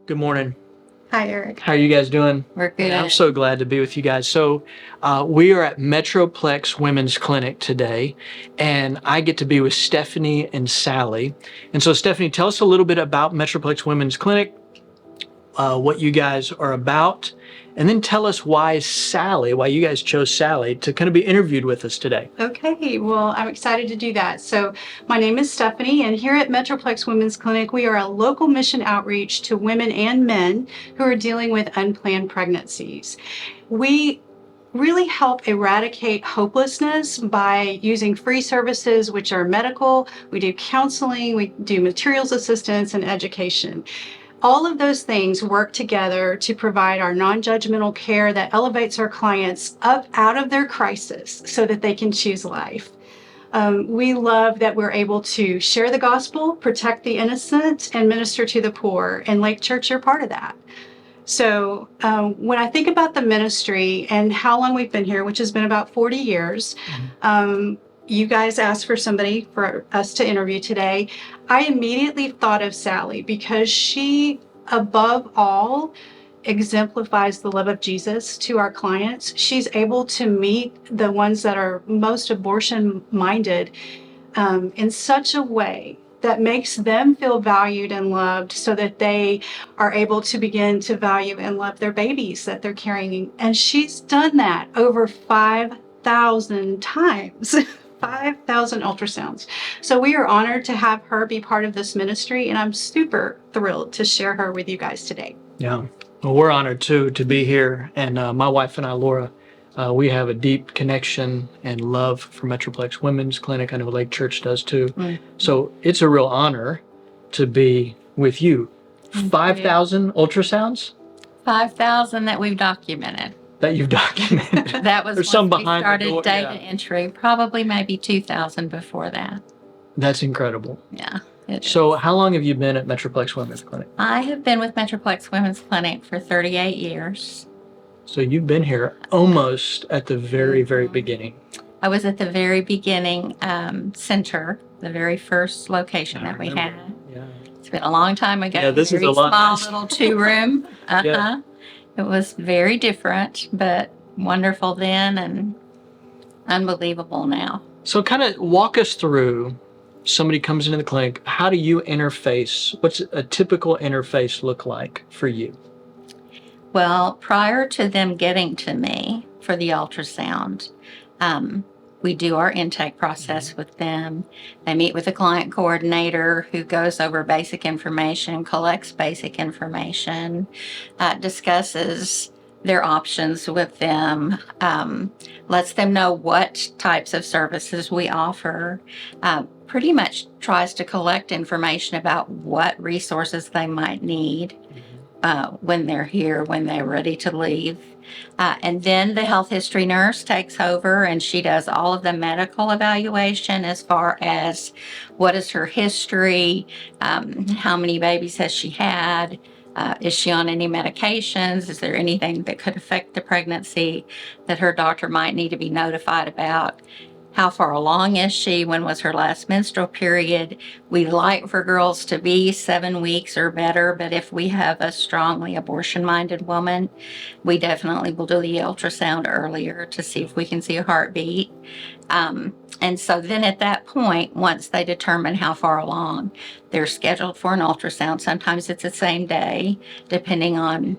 Good morning. Hi, Eric. How are you guys doing? We're good. I'm so glad to be with you guys. So, we are at Metroplex Women's Clinic today, and I get to be with Stephanie and Sally. And so, Stephanie, tell us a little bit about Metroplex Women's Clinic, what you guys are about, and then tell us why you guys chose Sally to kind of be interviewed with us today. Okay, well, I'm excited to do that. So, my name is Stephanie, and here at Metroplex Women's Clinic, we are a local mission outreach to women and men who are dealing with unplanned pregnancies. We really help eradicate hopelessness by using free services, which are medical. We do counseling, we do materials assistance, and education. All of those things work together to provide our non-judgmental care that elevates our clients up out of their crisis so that they can choose life. We love that we're able to share the gospel, protect the innocent, and minister to the poor. And Lake Church, you're part of that. So when I think about the ministry and how long we've been here, which has been about 40 years, you guys asked for somebody for us to interview today. I immediately thought of Sally because she, above all, exemplifies the love of Jesus to our clients. She's able to meet the ones that are most abortion minded in such a way that makes them feel valued and loved so that they are able to begin to value and love their babies that they're carrying. And she's done that over 5,000 times. 5,000 ultrasounds. So we are honored to have her be part of this ministry, and I'm super thrilled to share her with you guys today. Yeah. Well, we're honored too to be here. And my wife and I, Laura, we have a deep connection and love for Metroplex Women's Clinic. I know Lake Church does too. Mm-hmm. So it's a real honor to be with you. 5,000 ultrasounds? 5,000 that we've documented. That you've documented. That was There's some behind we started the door. Data entry. Probably maybe 2,000 before that. That's incredible. Yeah. So how long have you been at Metroplex Women's Clinic? I have been with Metroplex Women's Clinic for 38 years. So you've been here almost at the very, very beginning. I was at the very beginning center, the very first location that we had. Yeah. It's been a long time ago. Yeah, this is a very lot. Small little 2-room. Yeah. It was very different, but wonderful then and unbelievable now. So kind of walk us through, somebody comes into the clinic, how do you interface? What's a typical interface look like for you? Well, prior to them getting to me for the ultrasound, we do our intake process with them. They meet with a client coordinator who goes over basic information, collects basic information, discusses their options with them, lets them know what types of services we offer, pretty much tries to collect information about what resources they might need when they're here, when they're ready to leave. And then the health history nurse takes over and she does all of the medical evaluation as far as what is her history, how many babies has she had, is she on any medications, is there anything that could affect the pregnancy that her doctor might need to be notified about. How far along is she? When was her last menstrual period? We like for girls to be 7 weeks or better, but if we have a strongly abortion-minded woman, we definitely will do the ultrasound earlier to see if we can see a heartbeat. And so then at that point, once they determine how far along, they're scheduled for an ultrasound. Sometimes it's the same day, depending on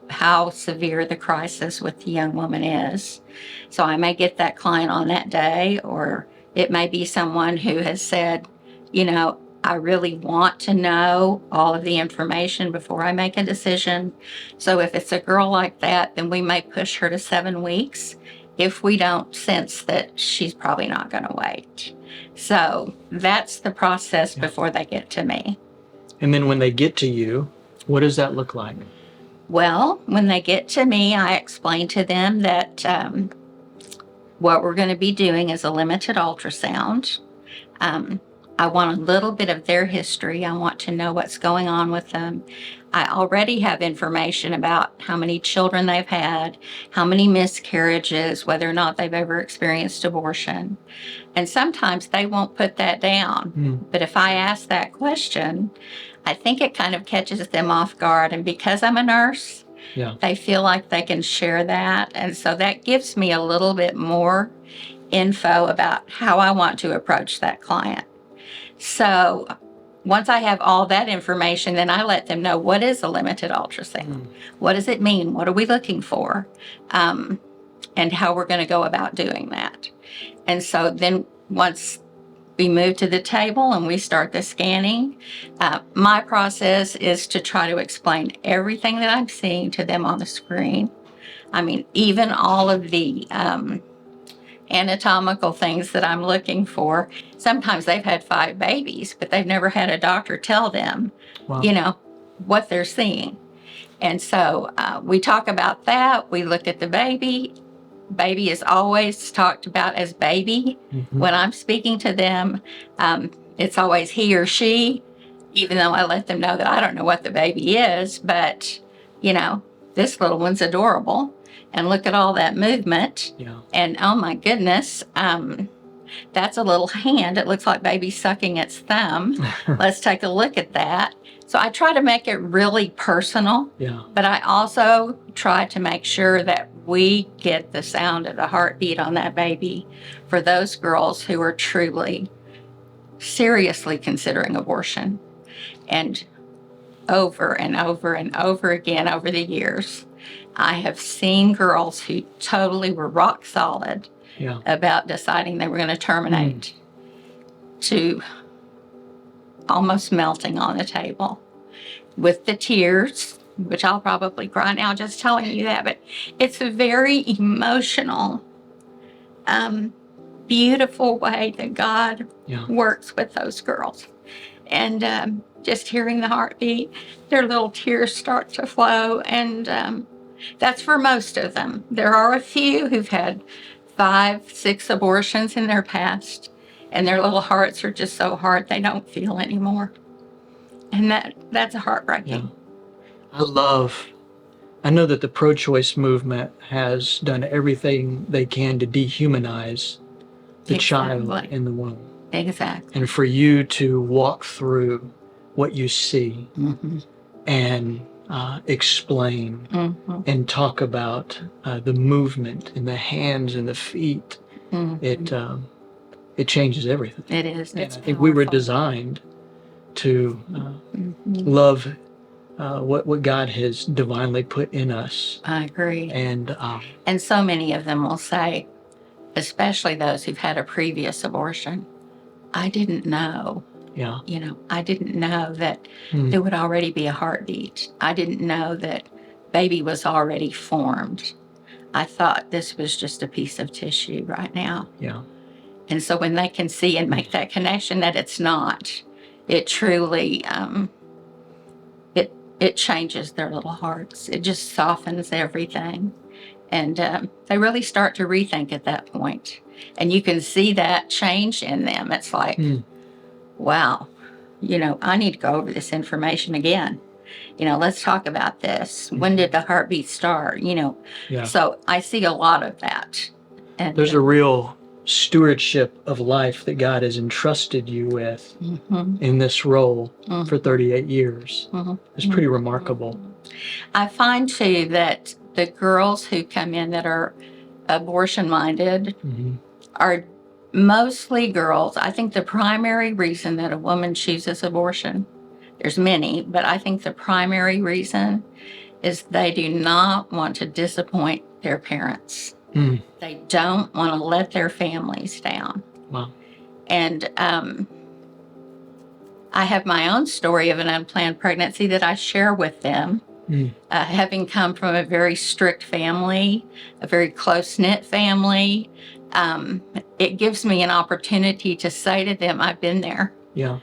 how severe the crisis with the young woman is. So I may get that client on that day, or it may be someone who has said, I really want to know all of the information before I make a decision. So if it's a girl like that, then we may push her to 7 weeks if we don't sense that she's probably not going to wait. So that's the process before they get to me. And then when they get to you, what does that look like? Well, when they get to me, I explain to them that what we're going to be doing is a limited ultrasound. I want a little bit of their history. I want to know what's going on with them. I already have information about how many children they've had, how many miscarriages, whether or not they've ever experienced abortion. And sometimes they won't put that down. But if I ask that question, I think it kind of catches them off guard. And because I'm a nurse, Yeah. they feel like they can share that. And so that gives me a little bit more info about how I want to approach that client. So once I have all that information, then I let them know, what is a limited ultrasound? What does it mean? What are we looking for? And how we're going to go about doing that. And so then once we move to the table and we start the scanning, my process is to try to explain everything that I'm seeing to them on the screen. I mean, even all of the anatomical things that I'm looking for. Sometimes they've had 5 babies, but they've never had a doctor tell them, Wow. what they're seeing. And so we talk about that. We look at the baby. Baby is always talked about as baby. When I'm speaking to them, it's always he or she, even though I let them know that I don't know what the baby is, but, this little one's adorable. And look at all that movement. Yeah. And oh my goodness, that's a little hand. It looks like baby sucking its thumb. Let's take a look at that. So I try to make it really personal, Yeah. but I also try to make sure that we get the sound of the heartbeat on that baby for those girls who are truly seriously considering abortion. And over and over and over again over the years, I have seen girls who totally were rock solid Yeah. about deciding they were going to terminate to almost melting on the table with the tears, which I'll probably cry now just telling you that, but it's a very emotional, beautiful way that God Yeah. works with those girls. And just hearing the heartbeat, their little tears start to flow. And that's for most of them. There are a few who've had 5, 6 abortions in their past, and their little hearts are just so hard they don't feel anymore. And that's heartbreaking. Yeah. I know that the pro-choice movement has done everything they can to dehumanize the child Exactly. in the womb. Exactly. And for you to walk through what you see and explain and talk about the movement and the hands and the feet, it changes everything. It is. And It's I think we were powerful. designed to love what God has divinely put in us. I agree. And so many of them will say, especially those who've had a previous abortion, I didn't know. yeah, I didn't know that there would already be a heartbeat. I didn't know that baby was already formed. I thought this was just a piece of tissue right now. yeah, And so when they can see and make that connection that it's not, it truly, it changes their little hearts. It just softens everything. And they really start to rethink at that point. And you can see that change in them. It's like, wow, I need to go over this information again. Let's talk about this. When did the heartbeat start? yeah. So I see a lot of that. And There's a real stewardship of life that God has entrusted you with in this role for 38 years. It's pretty remarkable. I find too that the girls who come in that are abortion minded are mostly girls. I think the primary reason that a woman chooses abortion, there's many, but I think the primary reason is they do not want to disappoint their parents. They don't want to let their families down. Wow. And I have my own story of an unplanned pregnancy that I share with them. Having come from a very strict family, a very close-knit family, it gives me an opportunity to say to them, I've been there. Yeah.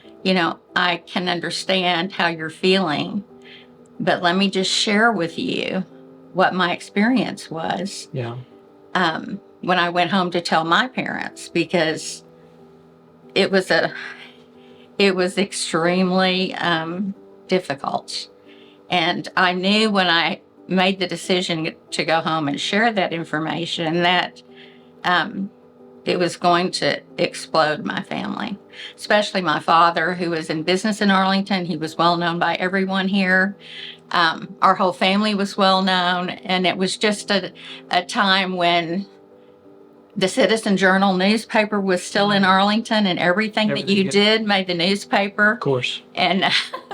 I can understand how you're feeling, but let me just share with you what my experience was. Yeah. When I went home to tell my parents, because it was extremely difficult. And I knew when I it was going to explode my family, especially my father, who was in business in Arlington. He was well known by everyone here. Our whole family was well known, and it was just a time when the Citizen Journal newspaper was still in Arlington, and everything that you did made the newspaper. Of course. And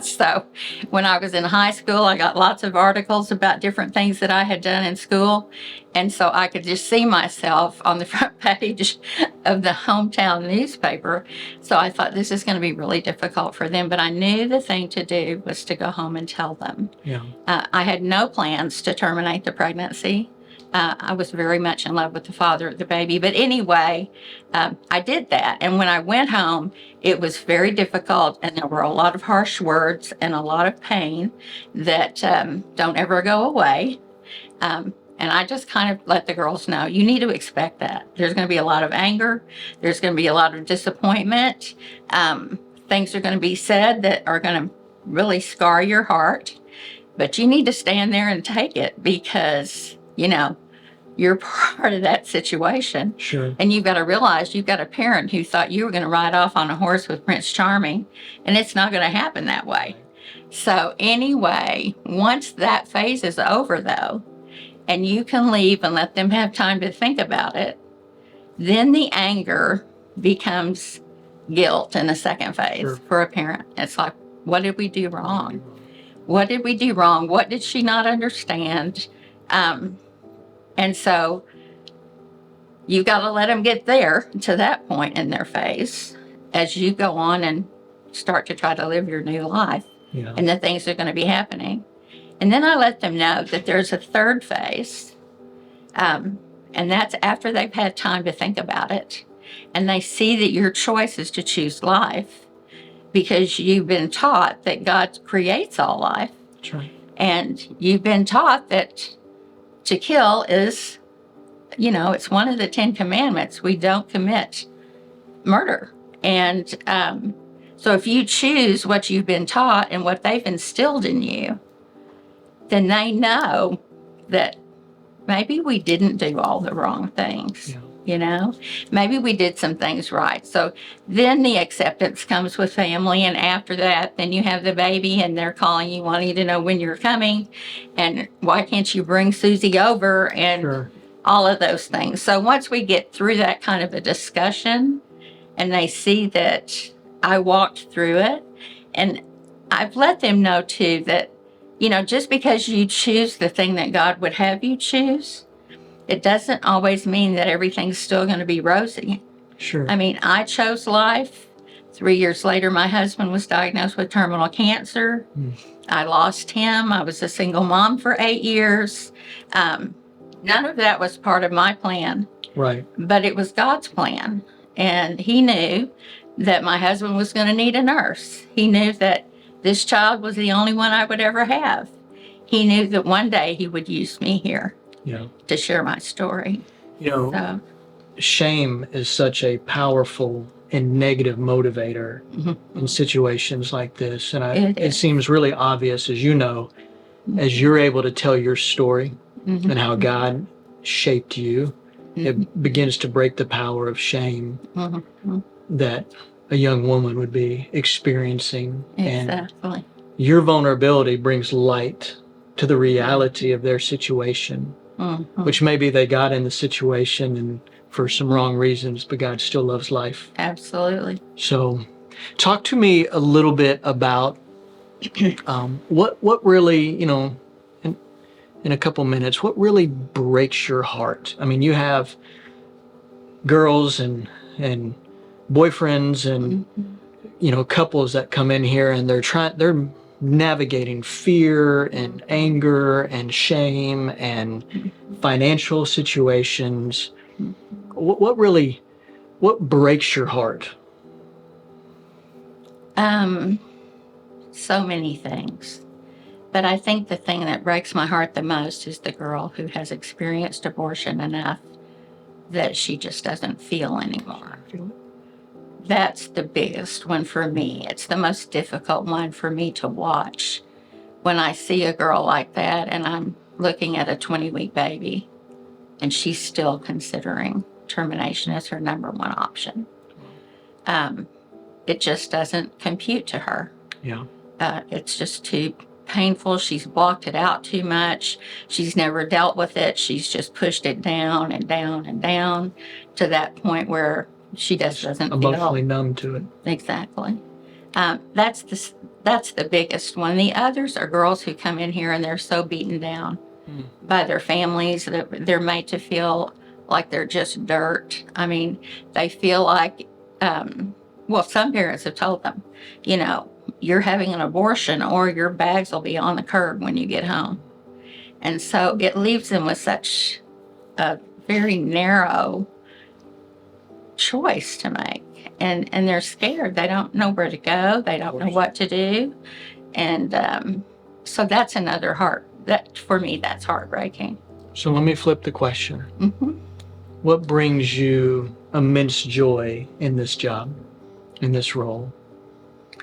so when I was in high school, I got lots of articles about different things that I had done in school. And so I could just see myself on the front page of the hometown newspaper. So I thought, this is going to be really difficult for them. But I knew the thing to do was to go home and tell them. Yeah. I had no plans to terminate the pregnancy. I was very much in love with the father of the baby. But anyway, I did that. And when I went home, it was very difficult. And there were a lot of harsh words and a lot of pain that don't ever go away. And I just kind of let the girls know, you need to expect that. There's going to be a lot of anger. There's going to be a lot of disappointment. Things are going to be said that are going to really scar your heart. But you need to stand there and take it because, you know, you're part of that situation. Sure. And you've got to realize you've got a parent who thought you were going to ride off on a horse with Prince Charming, and it's not going to happen that way. So anyway, once that phase is over, though, and you can leave and let them have time to think about it, then the anger becomes guilt in the second phase. Sure. For a parent. It's like, what did we do wrong? What did we do wrong? What did she not understand? And so you've got to let them get there to that point in their phase as you go on and start to try to live your new life. Yeah. And the things that are going to be happening. And then I let them know that there's a third phase. And that's after they've had time to think about it. And they see that your choice is to choose life because you've been taught that God creates all life. That's right. And you've been taught that to kill is, you know, it's one of the 10 commandments. We don't commit murder. And so if you choose what you've been taught and what they've instilled in you, then they know that maybe we didn't do all the wrong things. Yeah. You know, maybe we did some things right. So then the acceptance comes with family. And after that, then you have the baby and they're calling you, wanting to know when you're coming. And why can't you bring Susie over? And sure. All of those things. So once we get through that kind of a discussion and they see that I walked through it, and I've let them know too that, you know, just because you choose the thing that God would have you choose, it doesn't always mean that everything's still going to be rosy. Sure. I mean, I chose life. 3 years later, my husband was diagnosed with terminal cancer. I lost him. I was a single mom for 8 years. None of that was part of my plan. Right. But it was God's plan. And he knew that my husband was going to need a nurse. He knew that this child was the only one I would ever have. He knew that one day he would use me here. Yeah. To share my story. You know, shame is such a powerful and negative motivator in situations like this. And it seems really obvious, as you know, as you're able to tell your story and how God shaped you, it begins to break the power of shame that a young woman would be experiencing. Exactly. And your vulnerability brings light to the reality of their situation. Which maybe they got in the situation and for some wrong reasons, but God still loves life. Absolutely. So talk to me a little bit about what really, you know, in a couple minutes, what really breaks your heart? I mean, you have girls and boyfriends and, you know, couples that come in here and they're navigating fear and anger and shame and financial situations. What breaks your heart? So many things. But I think the thing that breaks my heart the most is the girl who has experienced abortion enough that she just doesn't feel anymore. That's the biggest one for me. It's the most difficult one for me to watch when I see a girl like that and I'm looking at a 20-week baby and she's still considering termination as her number one option. It just doesn't compute to her. Yeah. It's just too painful. She's blocked it out too much. She's never dealt with it. She's just pushed it down and down and down to that point where she just doesn't Emotionally feel numb to it. exactly. That's the biggest one. The others are girls who come in here and they're so beaten down by their families that they're made to feel like they're just dirt. I mean, they feel like, well, some parents have told them, you know, you're having an abortion or your bags will be on the curb when you get home. And so it leaves them with such a very narrow choice to make. And they're scared. They don't know where to go. They don't know what to do. And so that's another for me, that's heartbreaking. So let me flip the question. Mm-hmm. What brings you immense joy in this job, in this role?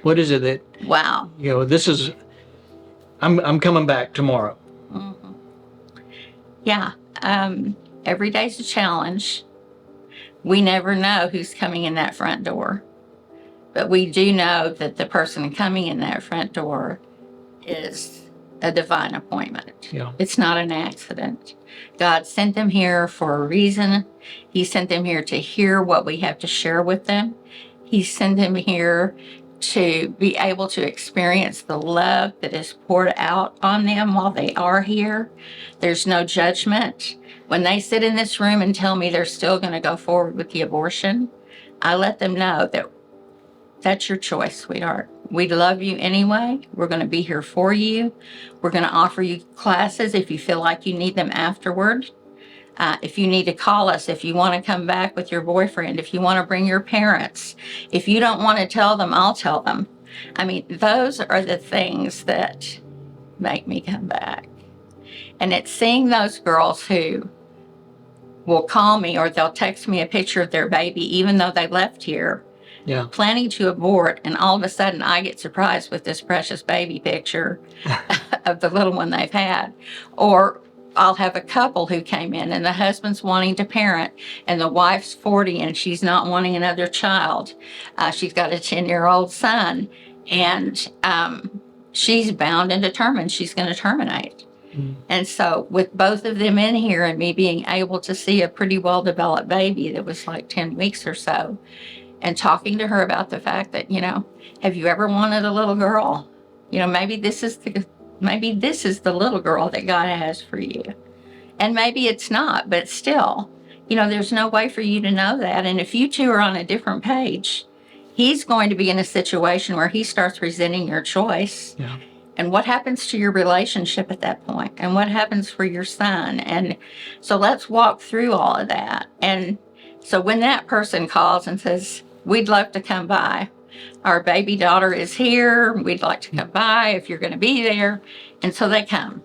What is it that, Wow. you know, this is, I'm coming back tomorrow. Mm-hmm. Yeah. Every day's a challenge. We never know who's coming in that front door, but we do know that the person coming in that front door is a divine appointment. Yeah. It's not an accident. God sent them here for a reason. He sent them here to hear what we have to share with them. He sent them here to be able to experience the love that is poured out on them while they are here. There's no judgment. When they sit in this room and tell me they're still going to go forward with the abortion, I let them know that that's your choice, sweetheart. We love you anyway. We're going to be here for you. We're going to offer you classes if you feel like you need them afterward. If you need to call us, if you want to come back with your boyfriend, if you want to bring your parents, if you don't want to tell them, I'll tell them. I mean, those are the things that make me come back. And it's seeing those girls who will call me or they'll text me a picture of their baby, even though they left here planning to abort, and all of a sudden I get surprised with this precious baby picture of the little one they've had. Or I'll have a couple who came in and the husband's wanting to parent and the wife's 40 and she's not wanting another child. She's got a 10-year-old son and she's bound and determined she's going to terminate. And so with both of them in here and me being able to see a pretty well-developed baby that was like 10 weeks or so, and talking to her about the fact that, you know, have you ever wanted a little girl? You know, maybe this is the little girl that God has for you. And maybe it's not, but still, you know, there's no way for you to know that. And if you two are on a different page, he's going to be in a situation where he starts resenting your choice. Yeah. And what happens to your relationship at that point? And what happens for your son? And so let's walk through all of that. And so when that person calls and says, we'd love to come by, our baby daughter is here, we'd like to come by if you're going to be there. And so they come.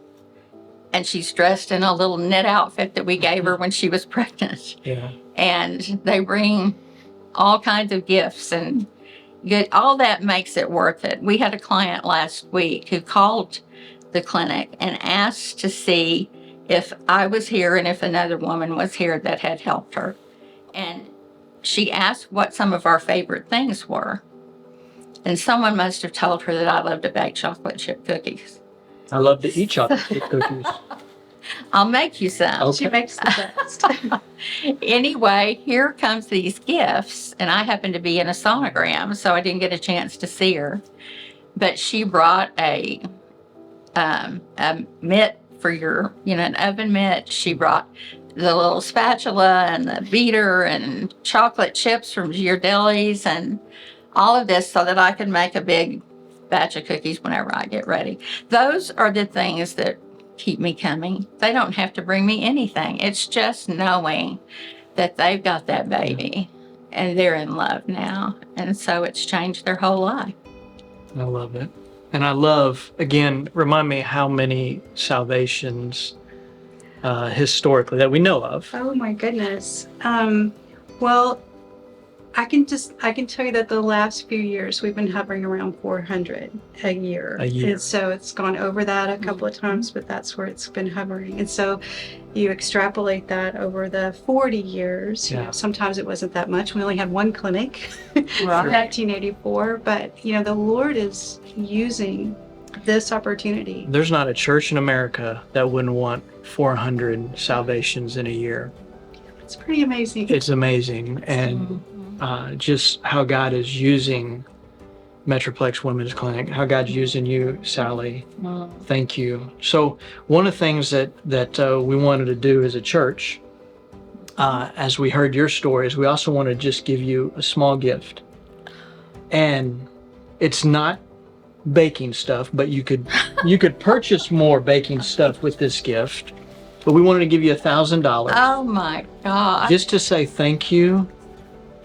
And she's dressed in a little knit outfit that we gave her when she was pregnant. Yeah. And they bring all kinds of gifts and all that makes it worth it. We had a client last week who called the clinic and asked to see if I was here and if another woman was here that had helped her. And she asked what some of our favorite things were. And someone must have told her that I love to bake chocolate chip cookies. I love to eat chocolate chip cookies. I'll make you some. Okay. She makes the best. Anyway, here comes these gifts, and I happen to be in a sonogram, so I didn't get a chance to see her. But she brought a mitt for your, an oven mitt. She brought the little spatula and the beater and chocolate chips from your delis and all of this so that I could make a big batch of cookies whenever I get ready. Those are the things that keep me coming. They don't have to bring me anything. It's just knowing that they've got that baby and they're in love now. And so it's changed their whole life. I love it. And I love, again, remind me how many salvations historically that we know of. Oh my goodness. Well, I can tell you that the last few years we've been hovering around 400 a year. A year. And so it's gone over that a couple of times, but that's where it's been hovering. And so you extrapolate that over the 40 years. You Yeah. know, sometimes it wasn't that much. We only had one clinic in Right. 1984, but you know, the Lord is using this opportunity. There's not a church in America that wouldn't want 400 salvations in a year. It's pretty amazing. It's amazing. And just how God is using Metroplex Women's Clinic, how God's using you, Sally. Thank you. So one of the things that we wanted to do as a church, as we heard your stories, we also want to just give you a small gift. And it's not baking stuff, but you could purchase more baking stuff with this gift. But we wanted to give you $1,000 Oh my God. just to say thank you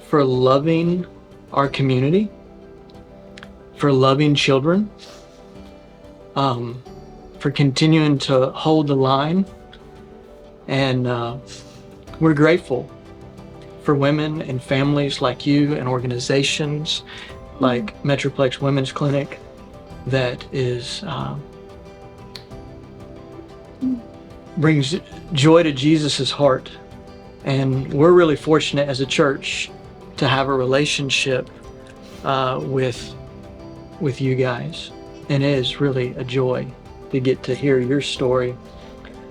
for loving our community, for loving children, for continuing to hold the line. And we're grateful for women and families like you and organizations like Metroplex Women's Clinic that is brings joy to Jesus's heart. And we're really fortunate as a church to have a relationship with you guys. And it is really a joy to get to hear your story.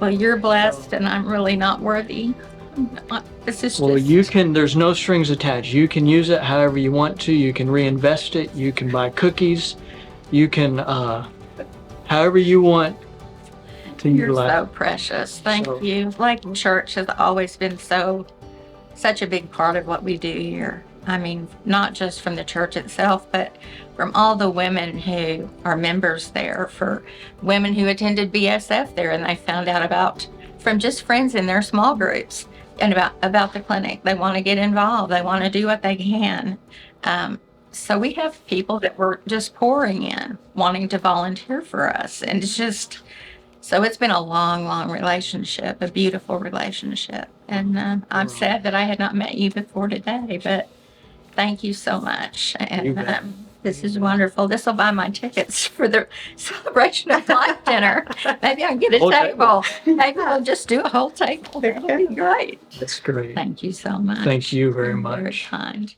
Well, you're blessed, and I'm really not worthy. This is Well, just, you can, there's no strings attached. You can use it however you want to. You can reinvest it. You can buy cookies. You can, however you want to you're utilize so it. precious. Thank So- you. Like, church has always been such a big part of what we do here. I mean, not just from the church itself, but from all the women who are members there, for women who attended BSF there and they found out from just friends in their small groups and about the clinic. They want to get involved. They want to do what they can. So we have people that were just pouring in, wanting to volunteer for us. And so it's been a long, long relationship, a beautiful relationship. And I'm sad that I had not met you before today, but thank you so much. You And bet. this is wonderful. This will buy my tickets for the celebration of life dinner. Maybe I can get a Whole table. Maybe we'll just do a whole table. That'll be great. That's great. Thank you so much. Thank you very You're very much. kind.